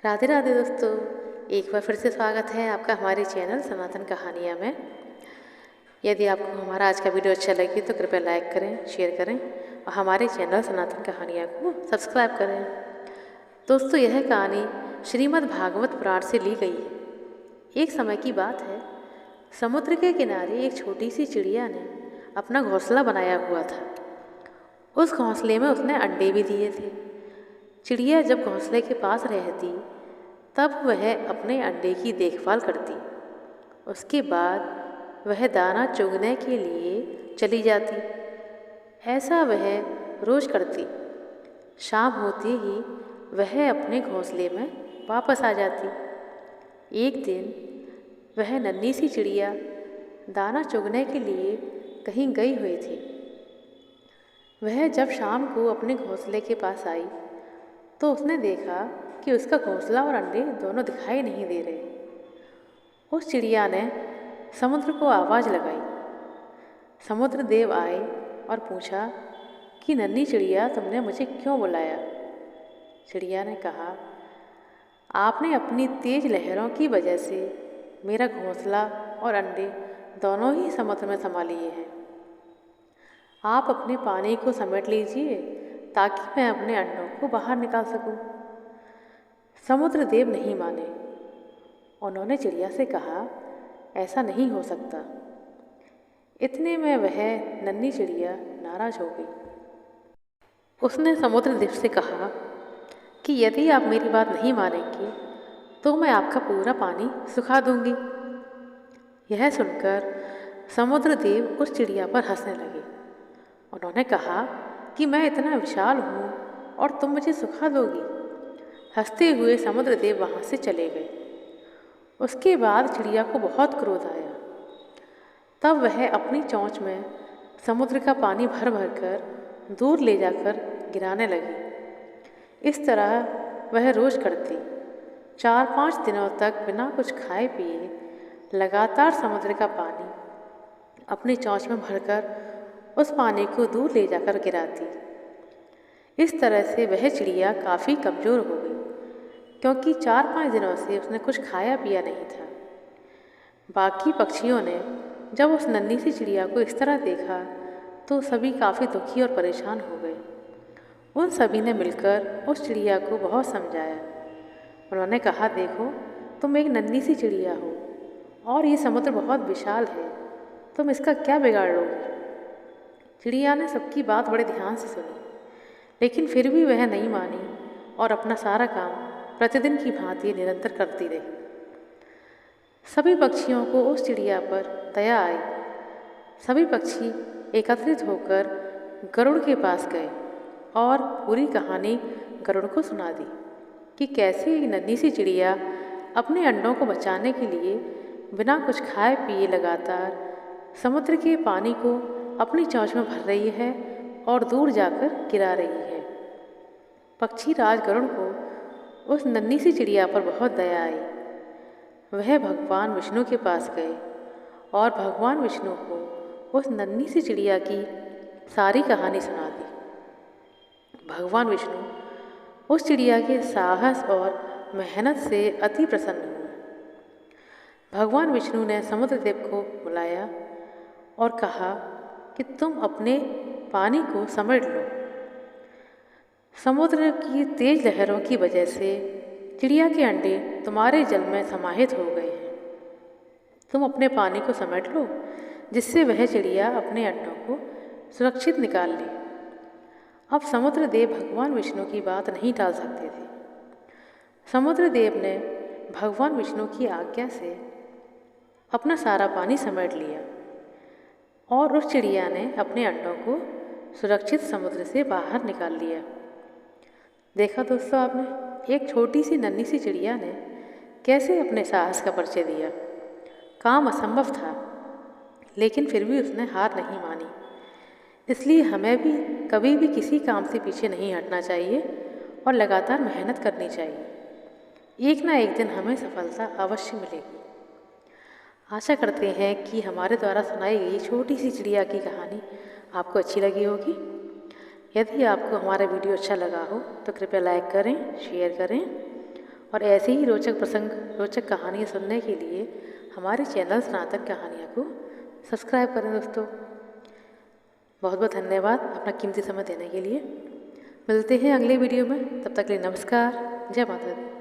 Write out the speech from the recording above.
राधे राधे दोस्तों, एक बार फिर से स्वागत है आपका हमारे चैनल सनातन कहानियाँ में। यदि आपको हमारा आज का वीडियो अच्छा लगे तो कृपया लाइक करें, शेयर करें और हमारे चैनल सनातन कहानियाँ को सब्सक्राइब करें। दोस्तों, यह कहानी श्रीमद् भागवत पुराण से ली गई है। एक समय की बात है, समुद्र के किनारे एक छोटी सी चिड़िया ने अपना घोंसला बनाया हुआ था। उस घोंसले में उसने अंडे भी दिए थे। चिड़िया जब घोंसले के पास रहती तब वह अपने अंडे की देखभाल करती। उसके बाद वह दाना चुगने के लिए चली जाती। ऐसा वह रोज करती। शाम होते ही वह अपने घोंसले में वापस आ जाती। एक दिन वह नन्ही सी चिड़िया दाना चुगने के लिए कहीं गई हुई थी। वह जब शाम को अपने घोंसले के पास आई तो उसने देखा कि उसका घोंसला और अंडे दोनों दिखाई नहीं दे रहे। उस चिड़िया ने समुद्र को आवाज़ लगाई। समुद्र देव आए और पूछा कि नन्ही चिड़िया, तुमने मुझे क्यों बुलाया? चिड़िया ने कहा, आपने अपनी तेज लहरों की वजह से मेरा घोंसला और अंडे दोनों ही समुद्र में समा लिए हैं। आप अपने पानी को समेट लीजिए ताकि मैं अपने अंडों को बाहर निकाल सकूं। समुद्र देव नहीं माने। उन्होंने चिड़िया से कहा, ऐसा नहीं हो सकता। इतने में वह नन्ही चिड़िया नाराज हो गई। उसने समुद्र देव से कहा कि यदि आप मेरी बात नहीं मानेंगे तो मैं आपका पूरा पानी सुखा दूंगी। यह सुनकर समुद्र देव उस चिड़िया पर हंसने लगे। उन्होंने कहा कि मैं इतना विशाल हूँ और तुम मुझे सुखा दोगी। हंसते हुए समुद्र देव वहाँ से चले गए। उसके बाद चिड़िया को बहुत क्रोध आया। तब वह अपनी चोंच में समुद्र का पानी भर भर कर दूर ले जाकर गिराने लगी। इस तरह वह रोज करती। 4-5 दिनों तक बिना कुछ खाए पिए लगातार समुद्र का पानी अपनी चोंच में भरकर उस पानी को दूर ले जाकर गिराती। इस तरह से वह चिड़िया काफ़ी कमज़ोर हो गई, क्योंकि 4-5 दिनों से उसने कुछ खाया पिया नहीं था। बाकी पक्षियों ने जब उस नन्ही सी चिड़िया को इस तरह देखा तो सभी काफ़ी दुखी और परेशान हो गए। उन सभी ने मिलकर उस चिड़िया को बहुत समझाया। उन्होंने कहा, देखो, तुम एक नन्ही सी चिड़िया हो और ये समुद्र बहुत विशाल है, तुम इसका क्या बिगाड़ लोगे? चिड़िया ने सबकी बात बड़े ध्यान से सुनी, लेकिन फिर भी वह नहीं मानी और अपना सारा काम प्रतिदिन की भांति निरंतर करती रही। सभी पक्षियों को उस चिड़िया पर दया आई। सभी पक्षी एकत्रित होकर गरुड़ के पास गए और पूरी कहानी गरुड़ को सुना दी कि कैसे एक नन्ही सी चिड़िया अपने अंडों को बचाने के लिए बिना कुछ खाए पिए लगातार समुद्र के पानी को अपनी चोंच में भर रही है और दूर जाकर गिरा रही है। पक्षी राज गरुड़ को उस नन्ही सी चिड़िया पर बहुत दया आई। वह भगवान विष्णु के पास गए और भगवान विष्णु को उस नन्ही सी चिड़िया की सारी कहानी सुना दी। भगवान विष्णु उस चिड़िया के साहस और मेहनत से अति प्रसन्न हुए। भगवान विष्णु ने समुद्र देव को बुलाया और कहा कि तुम अपने पानी को समेट लो। समुद्र की तेज लहरों की वजह से चिड़िया के अंडे तुम्हारे जल में समाहित हो गए हैं। तुम अपने पानी को समेट लो, जिससे वह चिड़िया अपने अंडों को सुरक्षित निकाल ले। अब समुद्र देव भगवान विष्णु की बात नहीं टाल सकते थे। समुद्र देव ने भगवान विष्णु की आज्ञा से अपना सारा पानी समेट लिया और उस चिड़िया ने अपने अंडों को सुरक्षित समुद्र से बाहर निकाल लिया। देखा दोस्तों आपने, एक छोटी सी नन्ही सी चिड़िया ने कैसे अपने साहस का परिचय दिया। काम असंभव था, लेकिन फिर भी उसने हार नहीं मानी। इसलिए हमें भी कभी भी किसी काम से पीछे नहीं हटना चाहिए और लगातार मेहनत करनी चाहिए। एक ना एक दिन हमें सफलता अवश्य मिलेगी। आशा करते हैं कि हमारे द्वारा सुनाई गई छोटी सी चिड़िया की कहानी आपको अच्छी लगी होगी। यदि आपको हमारा वीडियो अच्छा लगा हो तो कृपया लाइक करें, शेयर करें और ऐसी ही रोचक प्रसंग, रोचक कहानियाँ सुनने के लिए हमारे चैनल सनातन कहानियाँ को सब्सक्राइब करें दोस्तों। बहुत बहुत धन्यवाद अपना कीमती समय देने के लिए। मिलते हैं अगले वीडियो में, तब तक के लिए नमस्कार। जय माता दी।